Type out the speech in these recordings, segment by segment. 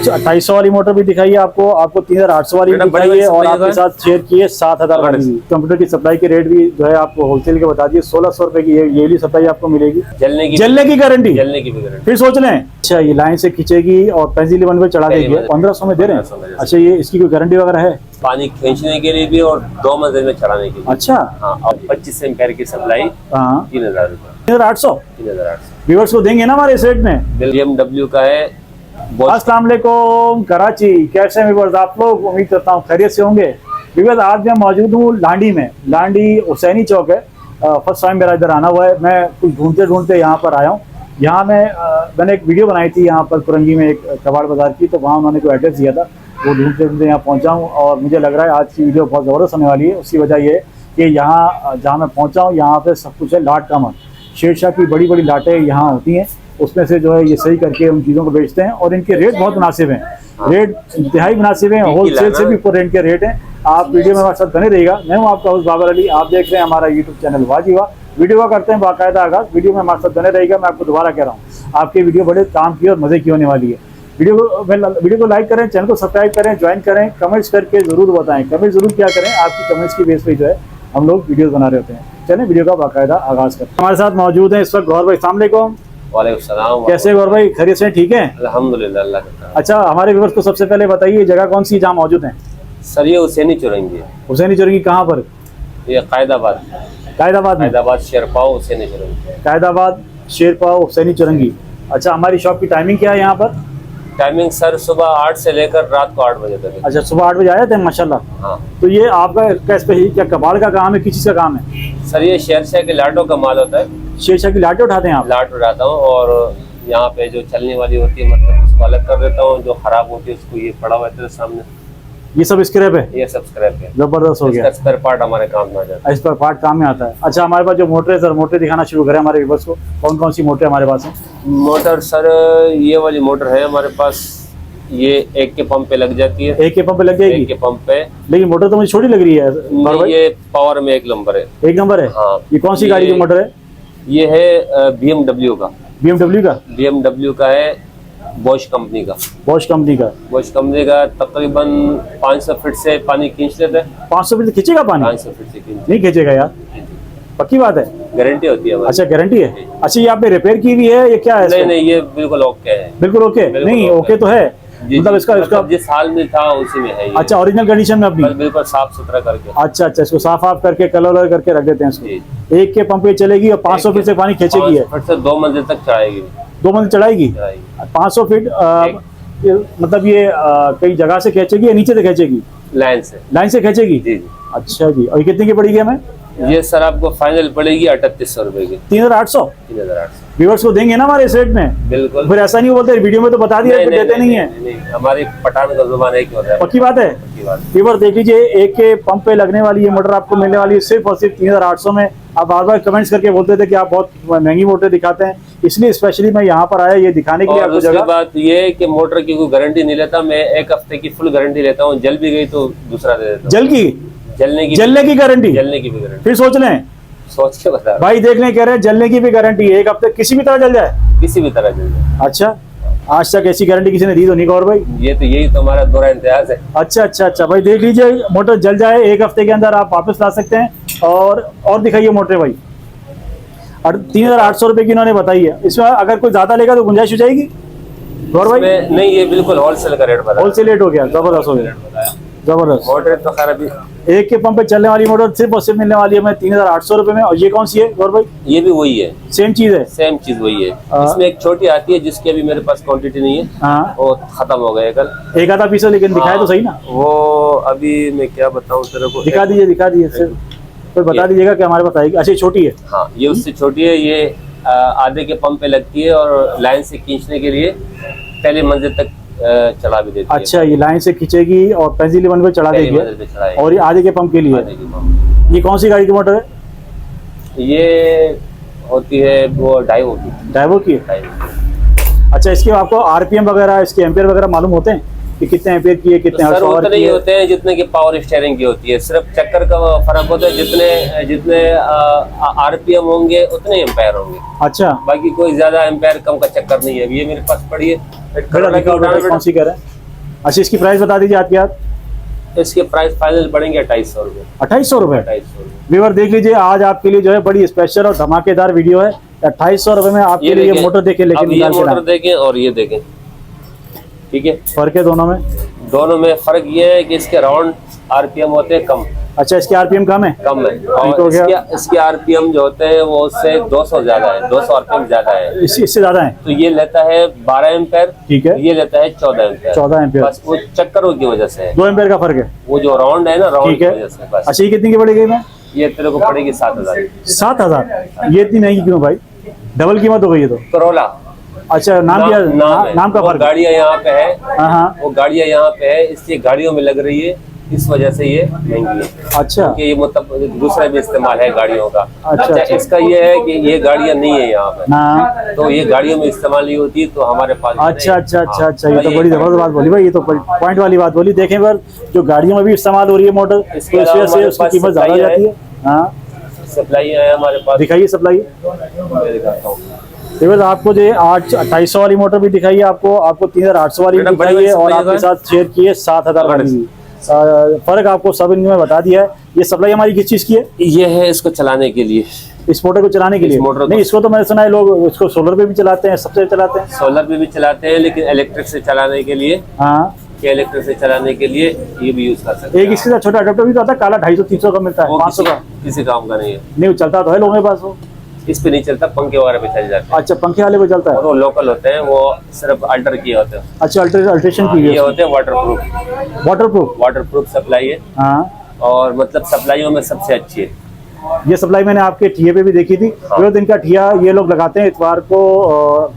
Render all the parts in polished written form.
2800 वाली मोटर भी दिखाई है आपको 3800 वाली भी दिखाई है और आपके साथ शेयर की है 7000 वाली। कंप्यूटर की सप्लाई की रेट भी जो है आपको होलसेल के बता दिए 1600 रुपए की ये भी सप्लाई आपको मिलेगी। जलने की गारंटी फिर सोच लें। अच्छा ये लाइन से खींचेगी और पेंसिल वन पे चढ़ा देगी 1500 में दे रहे हैं। अच्छा ये इसकी कोई गारंटी वगैरह है? पानी खींचने के लिए भी और 2 मंजिल में चढ़ाने के लिए। अच्छा हाँ, और 25 एम्पेयर की सप्लाई 3000 रुपए। 3800 व्यूअर्स को देंगे ना हमारे इस रेट में। BMW का है। अस्सलाम वालेकुम कराची, कैसे व्यूअर्स आप लोग? उम्मीद करता हूँ खैरियत से होंगे। व्यूअर्स आज मैं मौजूद हूँ लांडी में। लांडी हुसैनी चौक है। फर्स्ट टाइम मेरा इधर आना हुआ है। मैं कुछ ढूंढते यहाँ पर आया हूँ। यहाँ मैंने एक वीडियो बनाई थी यहाँ पर कुरंगी में एक कबाड़ बाजार की, तो वहाँ उन्होंने कोई एड्रेस दिया था, वो ढूंढते यहाँ पहुँचा हूँ और मुझे लग रहा है आज की वीडियो बहुत ज़बरदस्त होने वाली है। उसकी वजह ये कि यहाँ जहाँ मैं पहुँचा हूँ यहाँ पे सब कुछ है लाट का मन। शेरशाह की बड़ी बड़ी लाटें यहाँ होती हैं, उसमें से जो है ये सही करके उन चीज़ों को बेचते हैं और इनके रेट बहुत मुनासिब हैं। रेट इंतहाई मुनासिब हैं, होलसेल से भी ऊपर इनके रेट हैं। आप वीडियो में हमारे साथ बने रहिएगा। मैं हूँ आपका होस्ट बाबर अली, आप देख रहे हैं हमारा यूट्यूब चैनल वाजीवा। वीडियो का करते हैं बाकायदा आगाज। वीडियो में हमारे साथ बने रहेगा। मैं आपको दोबारा कह रहा हूँ आपकी वीडियो बड़े काम की और मज़े की होने वाली है। वीडियो को लाइक करें, चैनल को सब्सक्राइब करें, ज्वाइन करें, कमेंट्स करके ज़रूर बताएं। कमेंट ज़रूर क्या करें, आपकी कमेंट्स की बेस पे जो है हम लोग वीडियो बना रहे होते हैं। चलें वीडियो का बाकायदा आगाज करते हैं। हमारे साथ मौजूद हैं इस वक्त गौर भाई। अस्सलाम वालेकुम। वालेकुम सलाम। कैसे गौर भाई, खैरियत से ठीक है? अल्हम्दुलिल्लाह, अल्लाह का। अच्छा हमारे व्यूअर्स को सबसे पहले बताइए जगह कौन सी जहाँ मौजूद है? सर ये हुसैनी चौरंगी है। हुसैनी चौरंगी कहाँ पर? ये कायदाबाद शेरपाव हुसैनी चौरंगी। कायदाबाद शेरपाव हुसैनी चौरंगी। अच्छा हमारी शॉप की टाइमिंग क्या है यहाँ पर? टाइमिंग सर सुबह 8 से लेकर रात को 8 बजे तक। अच्छा सुबह 8 बजे आ जाते हैं माशाल्लाह। हाँ। तो ये आपका स्पेशल क्या कबाड़ का काम है, किस चीज़ का काम है? सर ये शेरशाह के लाटों का माल होता है। शेरशाह की लाटें उठाते हैं आप? लाट उठाता हूँ और यहाँ पे जो चलने वाली होती है मतलब उसको अलग कर देता हूँ, जो खराब होती है उसको ये पड़ा हुआ है तेरे सामने। ये सब स्क्रैप है? ये सब स्क्रैप है। जबरदस्त हो गया। स्पेयर पार्ट हमारे काम में आ जाता है। इस पर पार्ट काम में आता है। अच्छा हमारे पास जो मोटर है सर, मोटर दिखाना शुरू करें हमारे व्यूअर्स को। कौन कौन सी मोटर हमारे पास है? मोटर सर ये वाली मोटर है हमारे पास। ये एक के पंप पे लग जाती है। एक के पंप पे लग जाएगी? एक के पंप पे। लेकिन मोटर तो मुझे छोटी लग रही है। ये पावर में 1 नंबर है। 1 नंबर है? हाँ। ये कौन सी गाड़ी की मोटर है? ये है BMW का। BMW का है, बॉश कंपनी का। बॉश कंपनी का तकरीबन 500 फीट से पानी खींच लेते हैं। 500 फीट खींचेगा पानी? 500 फीट से नहीं खींचेगा यार, पक्की बात है? गारंटी होती है। अच्छा गारंटी है। अच्छा ये आपने रिपेयर की हुई है, ये क्या है? नहीं ये बिल्कुल ओके है। बिल्कुल ओके? नहीं ओके तो है मतलब इसका जिस हाल में था उसी में है ये। अच्छा ओरिजिनल कंडीशन में अपनी? बिल्कुल साफ सुथरा करके। अच्छा इसको साफ करके कलर करके रख देते हैं इसको। एक के पंप पे चलेगी और 500 फीट से पानी खींचेगी है? 2 मंजिल तक चढ़ाएगी। 2 मंजिल चढ़ाएगी? 500 फीट मतलब ये कई जगह से खींचेगी या नीचे से खींचेगी? लाइन से खींचेगी जी। अच्छा जी। और ये कितने की पड़ेगी हमें? ये सर आपको फाइनल पड़ेगी 3800 रुपए की। 3800 व्यूअर्स को देंगे ना हमारे इस रेट में? बिल्कुल। फिर ऐसा नहीं बोलते वीडियो में तो बता दिया देते नहीं है। हमारी पठान का जुबान है क्यों? पक्की बात है। व्यूअर देख लीजिए, एक के पंप पे लगने वाली ये मोटर आपको मिलने वाली है सिर्फ और सिर्फ 3800 में। आप बार बार कमेंट्स करके बोलते थे कि आप बहुत महंगी मोटर दिखाते हैं, इसलिए स्पेशली मैं यहाँ पर आया ये दिखाने के लिए आपको जगह। बात ये है कि मोटर की कोई गारंटी नहीं लेता मैं, 1 हफ्ते की फुल गारंटी लेता हूँ। जल भी गई तो दूसरा दे देता हूँ। जलने की गारंटी? जलने की भी गारंटी। फिर सोच लें, सोच के बता भाई देख लें, कह रहे हैं जलने की भी गारंटी है। 1 हफ्ते किसी भी तरह जल जाए? किसी भी तरह जल जाए। अच्छा आज तक ऐसी गारंटी किसी ने दी तो नहीं गौर भाई? यही तो हमारा दोहरा इम्तियाज है। अच्छा भाई देख लीजिए, मोटर जल जाए 1 हफ्ते के अंदर आप वापस ला सकते हैं। और दिखाइए मोटर भाई। और 3800 रुपए की इन्होंने बताई है। इसमें अगर कोई ज्यादा लेगा तो गुंजाइश हो जाएगी गौर भाई? नहीं ये बिल्कुल होलसेल का रेट बताया। होलसेल रेट हो गया, जबरदस्त हो गया, जबरदस्त। मोटर तो खैर अभी एक के पंप पे चलने वाली मोटर सिर्फ और सिर्फ मिलने वाली है हमें 3800 रुपए में। और ये कौन सी है गौर भाई? ये भी वही है, सेम चीज है? सेम चीज वही है। इसमें एक छोटी आती है जिसकी अभी मेरे पास क्वांटिटी नहीं है। हाँ वो खत्म हो गया कल। एक आधा पीस, लेकिन दिखाए तो सही ना। वो अभी मैं क्या बताऊँ तेरे को। दिखा दीजिए फिर बता दीजिएगा कि हमारे पास आएगी। अच्छा छोटी है? हाँ ये उससे छोटी है। ये आधे के पंप पे लगती है और लाइन से खींचने के लिए पहली मंजिल तक चला भी देती है। अच्छा ये लाइन से खींचेगी और पेंसिल वन पे चढ़ा देगी। और ये आधे के पंप के लिए? ये कौन सी गाड़ी की मोटर है? ये होती है वो डाइवो की। अच्छा इसके आपको आरपीएम वगैरह, इसके एम्पियर वगैरह मालूम होते हैं? कि कितने एम्पेयर की है, कितने सर हॉर्स उतने की ही है? होते हैं जितने की पावर स्टीयरिंग की होती है, सिर्फ चक्कर का फर्क होता है, जितने जितने आरपीएम होंगे उतने एम्पायर होंगे, अच्छा, बाकी कोई ज्यादा एम्पायर कम का चक्कर नहीं है। ये मेरे पास पड़ी है, बेटा दिखाओ बेटा, कौन सी कह रहे हैं? अच्छा, इसकी प्राइस बता दीजिए आपके हाथ। इसके प्राइस फाइनल पड़ेंगे 2800 रुपये। 2800 रुपए। 2800 रुपये। व्यूअर देख लीजिए, आज आपके लिए जो है बड़ी स्पेशल और धमाकेदार वीडियो है। 2800 रुपए में आपके लिए ये मोटर देखे लेके अब ये निकाल के मोटर लाए। देखें और ये देखें, ठीक है, फर्क है दोनों में? दोनों में फर्क ये है कि इसके राउंड आरपीएम होते हैं कम, अच्छा, इसके आरपीएम कम है? कम है, ठीक हो और गया। इसके आरपीएम जो होते हैं वो उससे 200 ज्यादा है, 200 आरपीएम ज्यादा है। इससे ज्यादा है? तो ये लेता है 12 एम्पेयर, ठीक है, ये लेता है 14 एम्पेयर। 14 एम्पेयर। बस वो चक्करों की वजह से है, 2 एम्पेयर का फर्क है। वो जो राउंड है ना, राउंड ठीक की है। वजह से बस। अच्छा, ये कितनी की पड़ेगी मैं? ये तेरे को पड़ेगी 7000। 7000? ये इतनी महंगी क्यों भाई? डबल कीमत हो गई है तो। करोला अच्छा, नाम क्या? नाम का वो फर्क? गाड़ियाँ यहाँ पे है, हाँ हाँ, वो गाड़ियाँ यहाँ पे है, इसलिए गाड़ियों में लग रही है, इस वजह से ये महंगी है। अच्छा क्योंकि ये मतलब दूसरा भी इस्तेमाल है गाड़ियों का। अच्छा। इसका ये है कि ये गाड़ियाँ नहीं है यहाँ पे, हाँ, तो ये गाड़ियों में इस्तेमाल नहीं होती, तो हमारे पास अच्छा अच्छा अच्छा हाँ, अच्छा, ये तो बड़ी जबरदस्त बात बोली भाई, ये तो पॉइंट वाली बात बोली। देखें पर जो गाड़ियों में भी इस्तेमाल हो रही है मोटर, तो इस इसके वजह अलावा से हमारे उसकी पास कीमत ज्यादा हो सप्लाई जाती है। हाँ, सप्लाई है हमारे पास, दिखाइए सप्लाई। मैं दिखाता हूँ। बस आपको जो 2800 वाली मोटर भी दिखाइए, आपको 3800 वाली भी मैडम, बड़ी दिखाइए, वाली और सप्लाई आपके है। साथ शेयर किए 7000 वाली भी। फर्क आपको सब इनमें बता दिया है। ये सप्लाई हमारी किस चीज की है? ये है इसको चलाने के लिए, इस मोटर को चलाने के इस लिए? मोटर को- नहीं, इसको तो मैंने सुना है लोग इसको सोलर पे भी चलाते हैं, सबसे चलाते हैं। सोलर पे भी चलाते हैं, लेकिन इलेक्ट्रिक से चलाने के लिए, हाँ, इलेक्ट्रिक से चलाने के लिए ये भी यूज कर सकते हैं। एक इसके साथ छोटा अडेप्टर भी तो आता है, काला 250-300 का मिलता है, वो 500 का किसी काम का नहीं है, नहीं। वो चलता तो है लोगों के पास वो। इस पे नहीं चलता, पंखे वगैरह पे चल जाते हैं, अच्छा, पंखे वाले पे चलता है। और वो लोकल होते हैं, वो सिर्फ अल्टर किए होते हैं। अच्छा, अल्ट्रेशन की ये हुई है, होते हैं वाटरप्रूफ, वाटरप्रूफ। वाटरप्रूफ सप्लाई है, हाँ, और मतलब सप्लाईयों में सबसे अच्छी है। ये सप्लाई मैंने आपके ठिये पे भी देखी थी। जो दिन का ठिया ये लोग लगाते हैं इतवार को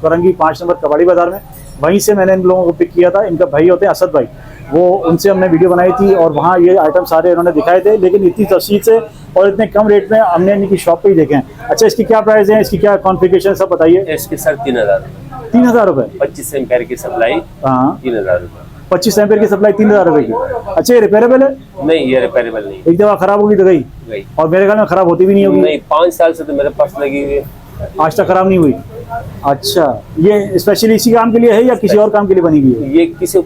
करंगी 5 नंबर कबाड़ी बाजार में, वहीं से मैंने इन लोगों को पिक किया था। इनका भाई होते हैं असद भाई, वो उनसे हमने वीडियो बनाई थी, और वहाँ ये आइटम सारे इन्होंने दिखाए थे, लेकिन इतनी तफसील से और इतने कम रेट में हमने इनकी शॉप पे ही देखे हैं। अच्छा, इसकी क्या प्राइस है, इसकी क्या कॉन्फ़िगरेशन, सब बताइए। इसकी सर 3000, 3000 रुपये? 25 एम्पेयर की सप्लाई हाँ, 3000 रुपये। 25 एम्पेयर की सप्लाई 3000 रुपये की। अच्छा, ये रिपेयरेबल है? नहीं, ये रिपेयरेबल नहीं एक दफ़ा खराब होगी तो गई, गई। और मेरे ख्याल में खराब होती भी नहीं होगी। नहीं, 5 साल से तो मेरे पास लगी हुई है। आज तक खराब नहीं हुई? अच्छा, ये स्पेशली इसी काम के लिए है या किसी और काम के लिए बनी हुई है? ये किसी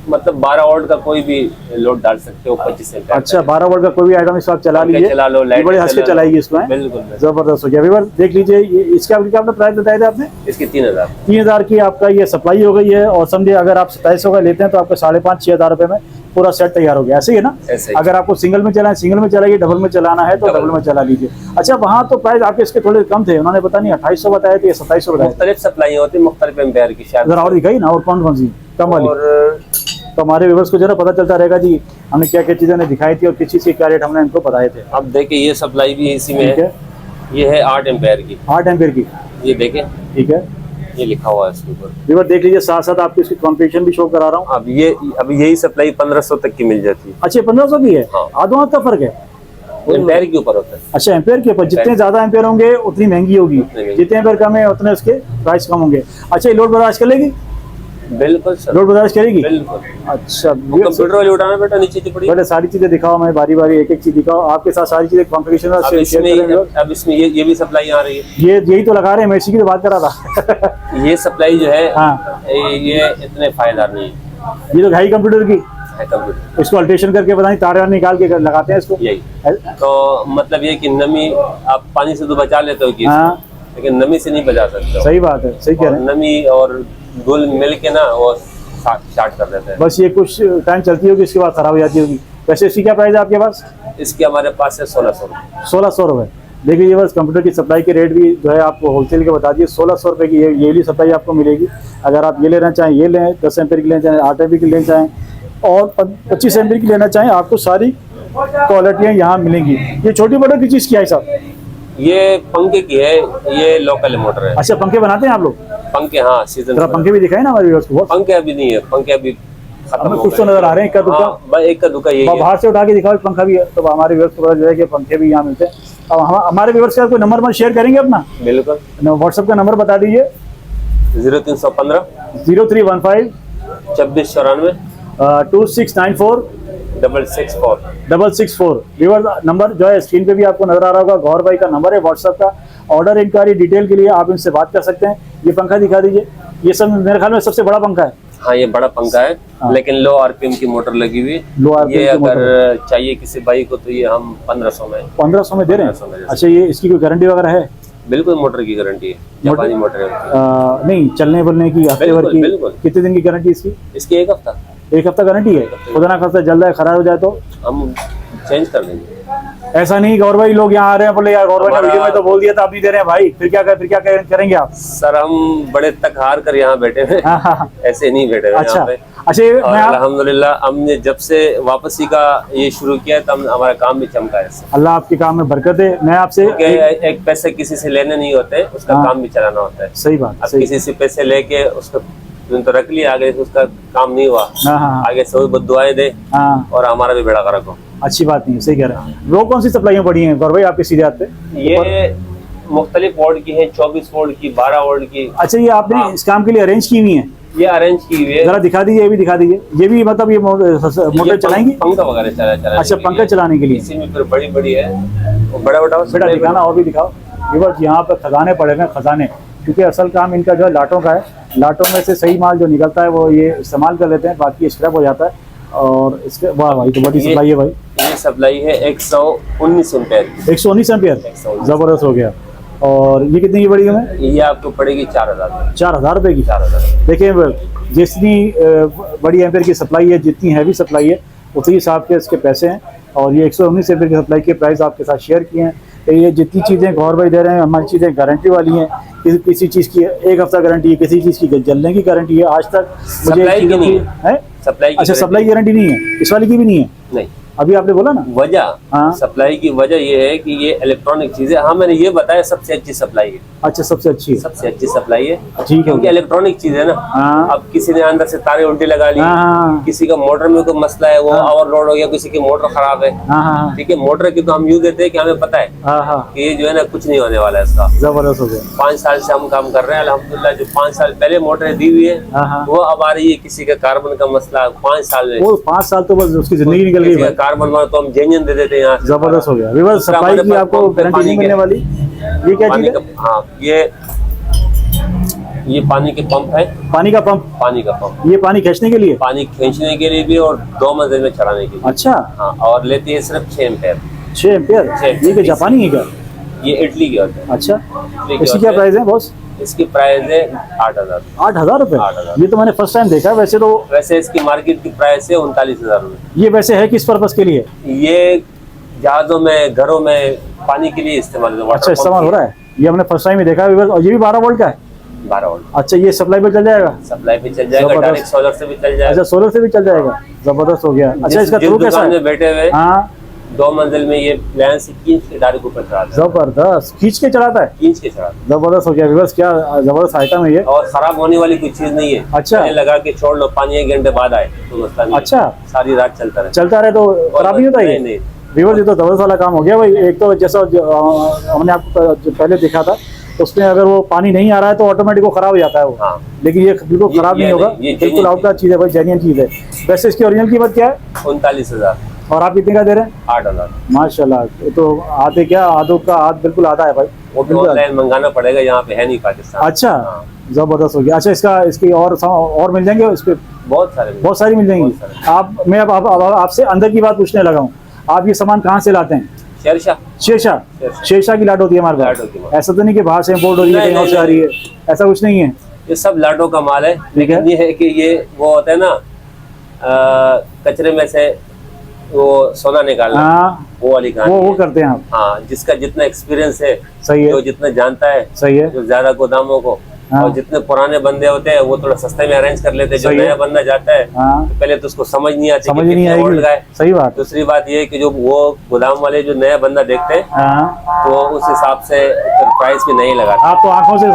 मतलब 12 वोल्ट का कोई भी लोड डाल सकते हो, 25 एम्पेयर। अच्छा, 12 वोल्ट का कोई भी आइटम इस वक्त चला पंखे लीजिए, चला लो, ये लाइट बड़े हंस के चला लो। चलाएगी इसको, हैं? बिल्कुल। जबरदस्त हो गया। व्यूअर देख लीजिए, ये इसका आपने प्राइस बताया था आपने? इसकी 3000। 3000 की आपका ये सप्लाई हो गई है, और समझिए अगर आप 2700 का लेते हैं तो आपको 5,500-6,000 रुपए में पूरा सेट तैयार हो गया। ऐसे ही है ना? ऐसे ही। अगर आपको सिंगल में चलाना है सिंगल में चलाइए, डबल में चलाना है तो डबल में चला लीजिए। अच्छा, वहाँ तो प्राइस आपके इसके थोड़े कम थे, उन्होंने पता नहीं 2800 बताया थे, 2700 बताया था। मुख्तलिफ सप्लाई होती है, मुख्तलिफ एम्पेयर की शायद। जरा और दिखाई ना, और कौन कौन सी कम वाली, और तो हमारे व्यूअर्स को जरा पता चलता रहेगा जी हमने क्या क्या चीज़ें दिखाई थी और किस चीज़ के क्या रेट हमने इनको बताए थे। अब देखिए, ये सप्लाई भी इसी में ठीक है, है, ये है 8 एम्पेयर की, 8 एम्पेयर की। ये देखें, ठीक है, ये लिखा हुआ है इसके ऊपर। व्यूअर देख लीजिए, साथ साथ आपको इसकी कॉन्फ़िगरेशन भी शो करा रहा हूँ। अब यही सप्लाई 1500 तक की मिल जाती है। अच्छा, 1500 की है? हाँ। आधो हाथ का फर्क है? एम्पेयर के ऊपर होता है। अच्छा, एम्पेयर के ऊपर, जितने ज्यादा एम्पेयर होंगे उतनी महंगी होगी, महंगी। जितने एम्पेयर कम है उतने उसके प्राइस कम होंगे। अच्छा, ये लोड बर्दाश्त कर लेगी? बिल्कुल सर, लोड बर्दाश्त करेगी? बिल्कुल। अच्छा, वो कंप्यूटर वाली उठाना बेटा, नीचे से पड़ी। बड़े सारी चीजें दिखाओ, मैं बारी बारी एक एक चीज दिखाओ, आपके साथ सारी चीजें कॉन्फ़िगरेशन अब इसमें ये भी सप्लाई आ रही है। ये यही तो लगा रहे हैं, मैं इसी की तो बात कर रहा था। ये सप्लाई जो है, हाँ, ये इतने फायदेदार नहीं है। ये तो हाई कंप्यूटर की, है कंप्यूटर इसको अल्ट्रेशन करके पता नहीं तार निकाल के लगाते हैं इसको। यही तो मतलब ये कि नमी आप पानी से तो बचा लेते हो कि हाँ, लेकिन नमी से नहीं बचा सकते हो। सही बात है, सही कह रहे हैं। नमी और धूल मिल के ना वो स्टार्ट कर देते हैं। बस ये कुछ टाइम चलती होगी, इसके बाद खराब हो जाती होगी। वैसे इसकी क्या प्राइस है आपके पास? इसके हमारे पास है 1600 रुपये। 1600 रुपये। देख लीजिए, बस कंप्यूटर की सप्लाई के रेट भी जो है आपको होलसेल के बता दिए, 1600 रुपये की ये भी सप्लाई आपको मिलेगी। अगर आप ये लेना चाहें ये लें, 10 एम्पेयर की लेना चाहें, 8 एम्पेयर की लेना चाहें, और 25 एम्पेयर की लेना चाहें, आपको सारी क्वालिटियाँ यहाँ मिलेंगी। ये छोटी मोटर की चीज़ क्या है साहब? ये पंखे की है, ये लोकल मोटर है। अच्छा, पंखे बनाते हैं आप लोग? पंखे, हाँ, सीजन जरा पंखे भी दिखाए ना हमारे व्यूअर्स को। पंखे अभी नहीं है, पंखे अभी खत्म हमें हो कुछ तो गए। नजर आ रहे हैं, इक्का दुक्का। हाँ, बस एक का दुका यही है। बाहर से उठा के दिखाओ, पंखा भी है, तो हमारे व्यूअर्स को पता चलेगा कि पंखे भी यहाँ मिलते हैं। अब हमारे व्यूअर्स के साथ कोई नंबर शेयर करेंगे अपना? बिल्कुल। व्हाट्सएप का नंबर बता दीजिए। 0315 0315 2694 2694 664। व्यूअर्स नंबर जो है स्क्रीन पे भी आपको नजर आ रहा होगा, गौर भाई का नंबर है व्हाट्सएप का। ऑर्डर इंक्वायरी डिटेल के लिए आप इनसे बात कर सकते हैं। ये पंखा दिखा दीजिए, ये सब मेरे ख्याल में सबसे बड़ा पंखा है। हाँ ये बड़ा पंखा है, हाँ। लेकिन लो आरपीएम की मोटर लगी हुई। लो आरपीएम ये की मोटर अगर चाहिए किसी भाई को तो ये हम 1500 में 1500 में दे रहे 1500 में हैं। दे अच्छा, ये इसकी कोई गारंटी वगैरह है? बिल्कुल मोटर की गारंटी है, जापानी मोटर है। नहीं, चलने बोलने की हफ्ते भर की? बिल्कुल। कितने दिन की गारंटी इसकी? इसकी 1 हफ्ता। 1 हफ्ता गारंटी है। खुदा ना खास्ता जल जाए, खराब हो जाए तो हम चेंज कर देंगे। ऐसा नहीं गौर भाई लोग यहाँ आ रहे हैं बोले यार गौर भाई ने हमारा- वीडियो में तो बोल दिया था, आप नहीं दे रहे हैं भाई, फिर क्या करेंगे आप? सर हम बड़े तक हार कर यहाँ बैठे हुए, हाँ, हाँ। ऐसे नहीं बैठे हुए अच्छा यहाँ पे। अच्छा, और मैं अल्हम्दुलिल्लाह हमने जब से वापसी का ये शुरू किया तो हमारा काम भी चमका है इससे। अल्लाह आपके काम में बरकत दे। मैं आपसे क्योंकि एक पैसे किसी से लेने नहीं होते, उसका हाँ। काम भी चलाना होता है। सही बात, अब सही। किसी से पैसे लेके उसको तो रख लिया, आगे से उसका काम नहीं हुआ, हाँ हाँ आगे से वो दुआएं दे हाँ, और हमारा भी बेड़ा गर्क हो। अच्छी बात नहीं है, सही कह रहे हैं। वो कौन सी सप्लाइयाँ पड़ी हैं गौर भाई आपके सीधे हाथ पे? ये मुख्तलिफ वोल्ट की है, 24 वोल्ट की, 12 वोल्ट की। अच्छा, ये आपने हाँ। इस काम के लिए अरेंज की हुई है? ये अरेंज की हुई है। जरा दिखा दीजिए, ये भी दिखा दीजिए। ये भी मतलब ये मोटर चलाएंगी? पंखा वगैरह चला अच्छा, पंखा चलाने के लिए। इसी में फिर बड़ी बड़ी है, वो बड़ा बड़ा बेटा दिखाना, और भी दिखाओ। व्यूअर्स यहाँ पर खजाने पड़े हुए हैं, खजाने। क्योंकि असल काम इनका जो है लाटों का है, लाटों में से सही माल जो निकलता है वो ये इस्तेमाल कर लेते हैं, बाकी स्क्रैप हो जाता है। और इसके वाह भाई, तो बड़ी सप्लाई है भाई। ये सप्लाई है 119 एम्पेयर की। 119 एम्पियर, 119 जबरदस्त हो गया। और ये कितनी की पड़ी हमें? ये आपको पड़ेगी 4000। 4000 रुपये की। 4000। देखिए जितनी बड़ी एम्पेयर की सप्लाई है, जितनी हैवी सप्लाई है, उसी हिसाब के इसके पैसे हैं। और ये 119 एम्पेयर की सप्लाई के प्राइस आपके साथ शेयर किए हैं। तो ये जितनी चीज़ें गौर भाई दे रहे हैं, हमारी चीज़ें गारंटी वाली हैं। किसी चीज़ की 1 हफ्ता गारंटी है, किसी चीज़ की जलने की गारंटी है। आज तक मुझे सप्लाई की नहीं है। सप्लाई की अच्छा, सप्लाई की गारंटी नहीं है, इस वाली की भी नहीं है? नहीं। अभी आपने बोला ना वजह, हाँ। सप्लाई की वजह ये है कि ये इलेक्ट्रॉनिक चीज है। हाँ मैंने ये बताया सबसे अच्छी सप्लाई है। अच्छा, सबसे अच्छी है। सबसे अच्छी सप्लाई है, ठीक है। क्योंकि इलेक्ट्रॉनिक चीज है ना। हाँ। अब किसी ने अंदर से तारे उल्टी लगा ली, हाँ किसी का मोटर में कोई मसला है, वो ओवरलोड हो गया, किसी की मोटर खराब है। हाँ हाँ ठीक है, मोटर की तो हम यूँ देते हैं कि हमें पता है हाँ हाँ, कि ये जो है ना कुछ नहीं होने वाला है इसका। जबरदस्त हो गया। 5 साल से हम काम कर रहे हैं अल्हम्दुलिल्लाह। जो 5 साल पहले मोटरें दी हुई है हाँ हाँ, वो अब आ रही है। किसी का कार्बन का मसला 5 साल में, वो 5 साल तो बस उसकी जिंदगी निकल गई किसी का भाई। कार्बन मार तो हम जेन्युइन दे देते हैं यहाँ से। जबरदस्त हो गया। विवर दूसरा सप्लाई हमारे की पास आपको पंप पे गारंटी पानी नहीं मिलने के- वाली। ये क्या पानी चीज़ है? का, हाँ ये पानी के पंप है। पानी का पंप? पानी का पंप, ये पानी खींचने के लिए? पानी खींचने के लिए भी और 2 मंजिल में चढ़ाने के लिए। अच्छा, हाँ, और लेती है सिर्फ 6 एम्पेयर। 6 एम्पियर? 6 ये क्या जापानी है क्या? ये इटली के होते हैं। अच्छा, इटली के इसकी क्या होते हैं। प्राइस है बॉस? इसकी प्राइस है 8000। 8000 रुपये? 8,000। ये तो मैंने फर्स्ट टाइम देखा है। वैसे तो वैसे इसकी मार्केट की प्राइस है 39,000 रुपये। ये वैसे है किस पर्पज के लिए? ये जहाजों में, घरों में पानी के लिए इस्तेमाल होता है। अच्छा, इस्तेमाल हो रहा है। ये हमने फर्स्ट टाइम ही देखा है विवर। और ये भी 12 वोल्ट का है? 12 वोल्ट अच्छा, ये सप्लाई पे चल जाएगा? सप्लाई पे चल जाएगा, जबरदस्त। डायरेक्ट सोलर से भी चल जाएगा। अच्छा, सोलर से भी चल जाएगा। जबरदस्त हो गया। अच्छा, इसका जिस थ्रू कैसा दुकान है? में बैठे हुए हाँ, 2 मंजिल में ये प्लान से खींच के डायरेक्ट ऊपर चढ़ाता है। जबरदस्त खींच के चलाता है। खींच के चढ़ाता है। जबरदस्त हो गया विवर्स, क्या जबरदस्त आइटम है ये। और खराब होने वाली कोई चीज नहीं है। अच्छा। पहले लगा के छोड़ लो, पानी 1 घंटे बाद आए तो मसला नहीं है। अच्छा, सारी रात चलता रहे। चलता रहे तो खराब नहीं होता ये? नहीं। व्यूअर्स, ये तो जबरदस्त वाला काम हो गया भाई। एक तो जैसा हमने आपको जो पहले देखा था, उसमें अगर वो पानी नहीं आ रहा है तो ऑटोमेटिक वो खराब हो जाता है वो। हाँ। लेकिन ये बिल्कुल ये- खराब ये नहीं होगा, नहीं, ये बिल्कुल genuine आउट का चीज़ है भाई, जेन्युइन चीज़ है। वैसे इसकी ओरिजिनल कीमत क्या है? 39,000। और आप कितने का दे रहे हैं? 8,000। माशाल्लाह, ये तो आधे क्या, आधों का आध बिल्कुल आधा है भाई। वो भी बिल्कुल। ऑनलाइन मंगाना पड़ेगा, यहाँ पे है नहीं पाकिस्तान। अच्छा, हाँ। जबरदस्त हो गया। अच्छा, इसकी और मिल जाएंगे इस पे? बहुत सारे बहुत सारी मिल जाएंगी। बहुत सारे। मैं अब आपसे अंदर की बात पूछने लगा हूँ। आप ये सामान कहाँ से लाते हैं? शेरशाह। शेरशाह? शेरशाह की लाट होती है हमारे लाट होती पास? है। ऐसा तो नहीं कि बाहर से इम्पोर्ट हो रही है, नहीं, कहीं और से आ रही है? ऐसा कुछ नहीं है? ये सब लाटों का माल है। लेकिन ये है कि ये वो होता है ना, कचरे में से वो सोना निकालना, हाँ, वो वाली वो कहानी है। करते हैं आप? हाँ, जिसका जितना एक्सपीरियंस है, सही है, जो जितना जानता है, सही है। जो ज्यादा गोदामों को, हाँ। और जितने पुराने बंदे होते हैं वो थोड़ा सस्ते में अरेंज कर लेते हैं। जो सही है। नया बंदा जाता है हाँ, तो पहले तो उसको समझ नहीं आती समझ कि नहीं कितने वोल्ट का है। आएगी। सही बात। दूसरी बात ये है कि जो वो गोदाम वाले जो नया बंदा देखते हैं हाँ, तो उस हिसाब से फिर प्राइस भी नहीं लगाते। आप तो आंखों से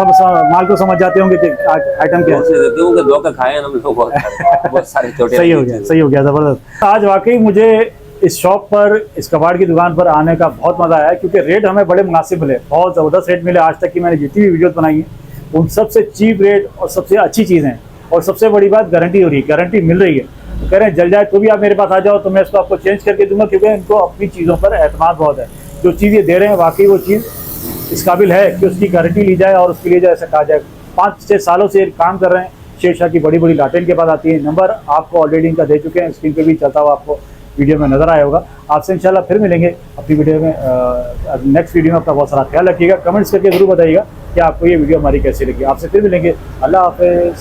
माल को समझ जाते होंगे कि आइटम क्या है। क्योंकि धोखा खाए हैं हम लोग बहुत सारे छोटे। सही हो गया, सही हो गया, जबरदस्त। आज वाकई मुझे इस शॉप पर, इस कबाड़ की दुकान पर आने का बहुत मजा आया, क्योंकि रेट हमें बड़े मुनासिब मिले, बहुत ज़बरदस्त रेट मिले। आज तक की मैंने जितनी भी वीडियोस बनाई हैं उन सबसे चीप रेट और सबसे अच्छी चीज़ें, और सबसे बड़ी बात गारंटी हो रही है, गारंटी मिल रही है। तो कह रहे हैं जल जाए तो भी आप मेरे पास आ जाओ, तो मैं इसको आपको चेंज करके दूंगा, क्योंकि इनको अपनी चीज़ों पर एतमाद बहुत है। जो चीज़ ये दे रहे हैं वाकई वो चीज़ इस काबिल है कि उसकी गारंटी ली जाए और उसके लिए जो ऐसा कहा जाए। 5-6 सालों से काम कर रहे हैं। शेरशाह की बड़ी बड़ी लाटें इनके पास आती है। नंबर आपको ऑलरेडी इनका दे चुके हैं, स्क्रीन पे भी चलता हुआ आपको वीडियो में नजर आया होगा। आपसे इंशाल्लाह फिर मिलेंगे अपनी वीडियो में, नेक्स्ट वीडियो में। अपना बहुत सारा ख्याल रखिएगा, कमेंट्स करके जरूर बताइएगा कि आपको ये वीडियो हमारी कैसी लगी। आपसे फिर मिलेंगे, अल्लाह हाफिज़।